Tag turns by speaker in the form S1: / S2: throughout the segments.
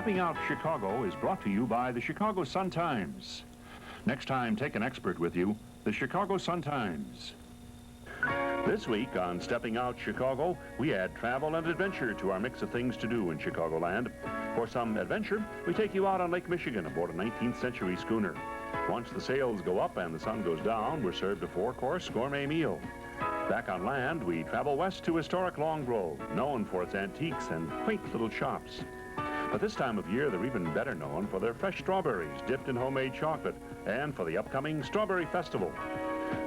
S1: Stepping Out Chicago is brought to you by the Chicago Sun-Times. Next time, take an expert with you, the Chicago Sun-Times. This week on Stepping Out Chicago, we add travel and adventure to our mix of things to do in Chicagoland. For some adventure, we take you out on Lake Michigan aboard a 19th century schooner. Once the sails go up and the sun goes down, we're served a 4-course gourmet meal. Back on land, we travel west to historic Long Grove, known for its antiques and quaint little shops. But this time of year, they're even better known for their fresh strawberries dipped in homemade chocolate and for the upcoming Strawberry Festival.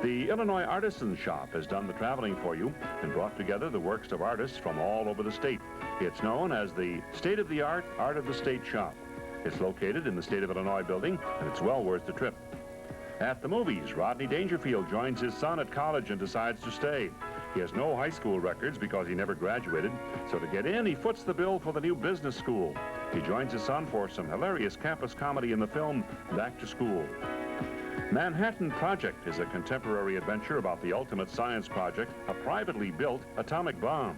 S1: The Illinois Artisan Shop has done the traveling for you and brought together the works of artists from all over the state. It's known as the state-of-the-art Art of the State Shop. It's located in the State of Illinois building, and it's well worth the trip. At the movies, Rodney Dangerfield joins his son at college and decides to stay. He has no high school records because he never graduated, so to get in, he foots the bill for the new business school. He joins his son for some hilarious campus comedy in the film Back to School. Manhattan Project is a contemporary adventure about the ultimate science project, a privately built atomic bomb.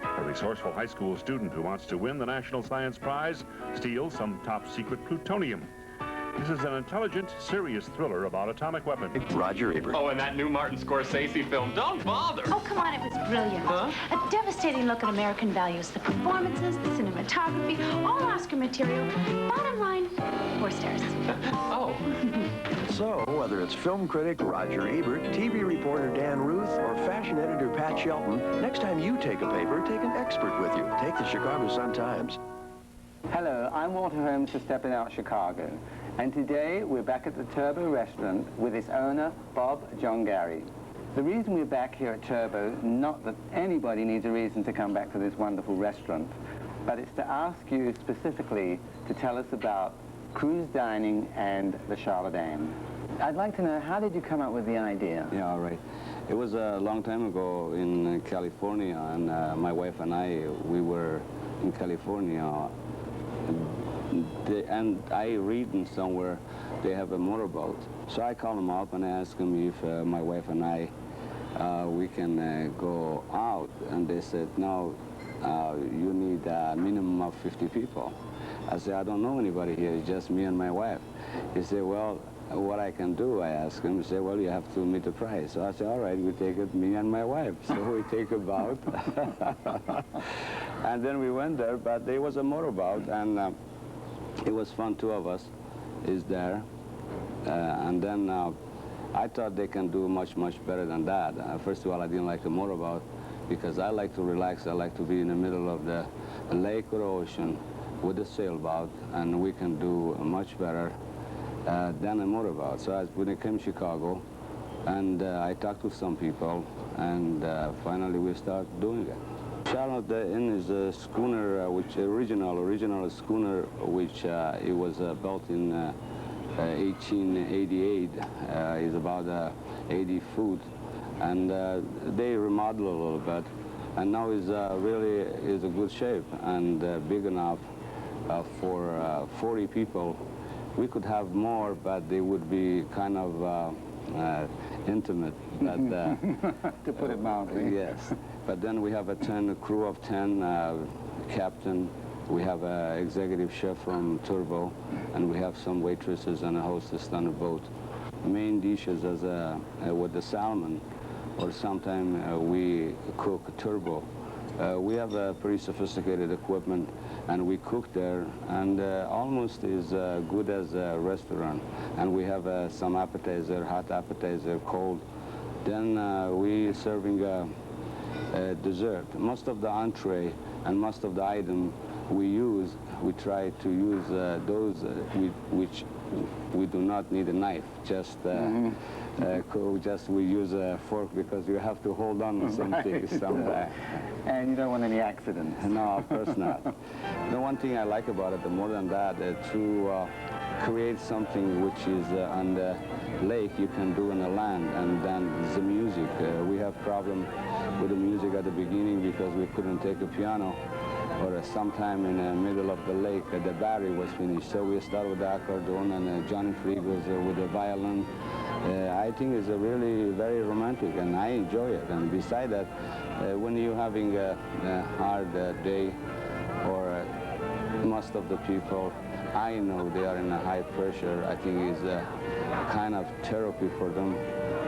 S1: A resourceful high school student who wants to win the National Science Prize steals some top-secret plutonium. This is an intelligent, serious thriller about atomic weapons.
S2: Roger Ebert.
S3: Oh, and that new Martin Scorsese film, Don't Bother.
S4: Oh, come on, it was brilliant.
S3: Huh?
S4: A devastating look at American values. The performances, the cinematography, all Oscar material. Bottom line, 4 stars.
S3: Oh.
S2: So, whether it's film critic Roger Ebert, TV reporter Dan Ruth, or fashion editor Pat Shelton, next time you take a paper, take an expert with you. Take the Chicago Sun-Times.
S5: Hello, I'm Walter Holmes for Stepping Out Chicago, and today we're back at the Turbot restaurant with its owner, Bob Djahanguiri. The reason we're back here at Turbot, not that anybody needs a reason to come back to this wonderful restaurant, but it's to ask you specifically to tell us about cruise dining and the Charlatan. I'd like to know, how did you come up with the idea?
S6: Yeah, all right. It was a long time ago in California, and my wife and I, we were in California, and I read in somewhere they have a motorboat. So I called them up and I asked them if my wife and I, we can go out, and they said, no, you need a minimum of 50 people. I said, I don't know anybody here, it's just me and my wife. He said, well, what I can do, I asked him. He said, well, you have to meet the price. So I said, all right, we take it, me and my wife. So we take a boat. And then we went there, but there was a motorboat, and it was fun, 2 of us is there. And then I thought they can do much, much better than that. First of all, I didn't like a motorboat because I like to relax. I like to be in the middle of the lake or ocean with a sailboat, and we can do much better than a motorboat. So when I came to Chicago, and I talked to some people, and finally we started doing it. Charlatan is a schooner, original schooner, which it was built in 1888. Is about 80 foot, and they remodeled a little bit, and now is really is a good shape and big enough for 40 people. We could have more, but they would be kind of intimate. But,
S5: to put it mildly.
S6: Yes. But then we have a crew of 10, captain. We have an executive chef from Turbot, and we have some waitresses and a hostess on the boat. Main dishes as with the salmon, or sometimes we cook turbot. We have a pretty sophisticated equipment, and we cook there, and almost as good as a restaurant. And we have some appetizer, hot appetizer, cold. Then we serving dessert. Most of the entree and most of the item we try to use those which we do not need a knife. Just we use a fork because you have to hold on to something sometimes.
S5: And you don't want any accidents.
S6: No, of course not. The one thing I like about it, more than that, to create something which is on the lake you can do on the land, and then the music. We have problem with the music at the beginning because we couldn't take a piano, or sometime in the middle of the lake the battery was finished. So we started with the accordion, and Johnny Freak was with the violin. I think it's a really very romantic, and I enjoy it. And beside that, when you're having a hard day or most of the people I know, they are in a high pressure. I think it's a kind of therapy for them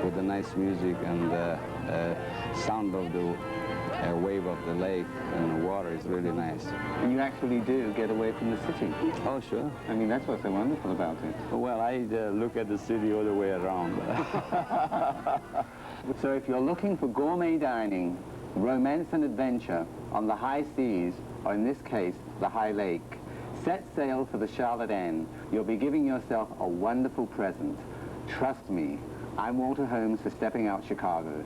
S6: with the nice music and the sound of the wave of the lake and the water is really nice.
S5: And you actually do get away from the city.
S6: Oh, sure.
S5: I mean, that's what's so wonderful about it.
S6: Well, I look at the city all the way around.
S5: So if you're looking for gourmet dining, romance and adventure on the high seas, or in this case, the high lake, set sail for the Charlotte Inn. You'll be giving yourself a wonderful present. Trust me, I'm Walter Holmes for Stepping Out Chicago.